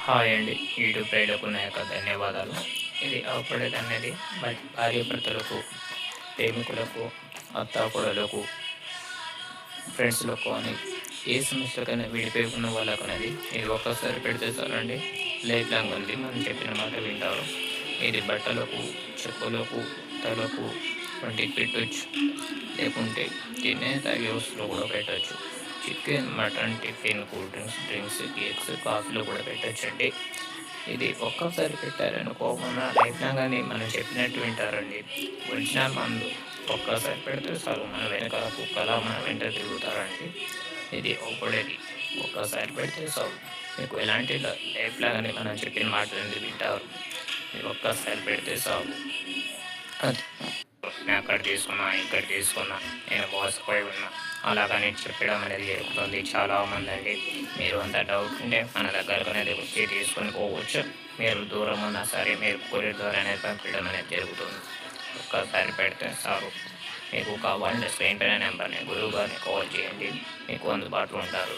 Hi అండి. YouTube ప్రేక్షకులకు నా యొక్క ధన్యవాదాలు. ఇది అప్డేట్ అనేది భార్యాభర్తలకు, ప్రేమికులకు, అత్తాకోడలకు, ఫ్రెండ్స్‌లకు అని ఏ సమస్యలకైనా విడిపోయి ఉన్న వాళ్ళకనేది ఇది ఒక్కసారి పెడితే చాలండి. లైఫ్ లాంగ్ ఉంది. మనం చెప్పిన మాట వింటారు. ఇది బట్టలకు, చెప్పులకు, తలకు వంటికి పెట్టొచ్చు. లేకుంటే తినే తాగే వస్తువులు కూడా పెట్టొచ్చు. Chicken, mutton, tiffin, cool drinks, cakes, కాఫీలు కూడా పెట్టొచ్చండి. ఇది ఒక్కసారి పెట్టారనుకో మన లైఫ్ లాంగ్ అని మనం చెప్పినట్టు వింటారండి. ఒరిజినల్ మందు ఒక్కసారి పెడితే చాలు మన వెనకాల కుక్కలా మన వెంట తిరుగుతారండి. ఇది ఒకడేది ఒక్కసారి పెడితే చాలు మీకు ఎలాంటి లైఫ్ లాంగ్ అని మనం చెప్పిన మాటలన్నీ వింటారు. ఇది ఒక్కసారి పెడితే చాలు. అది నేను అక్కడ తీసుకున్నా, ఇక్కడ తీసుకున్నా, నేను మోసపోయి ఉన్నా అలాగని చెప్పడం అనేది జరుగుతుంది చాలామంది అండి. మీరు అంత డౌట్ ఉంటే మన దగ్గరకు అనేది వచ్చి తీసుకొని పోవచ్చు. మీరు దూరం ఉన్నా సరే మీరు కొరియర్ ద్వారా అనేది పంపించడం అనేది జరుగుతుంది. ఒక్కసారి పెడితే చాలు. మీకు కావాలంటే స్క్రీన్ పైన నెంబర్ని గురువు గారిని కాల్ చేయండి. మీకు అందుబాటులో ఉంటారు.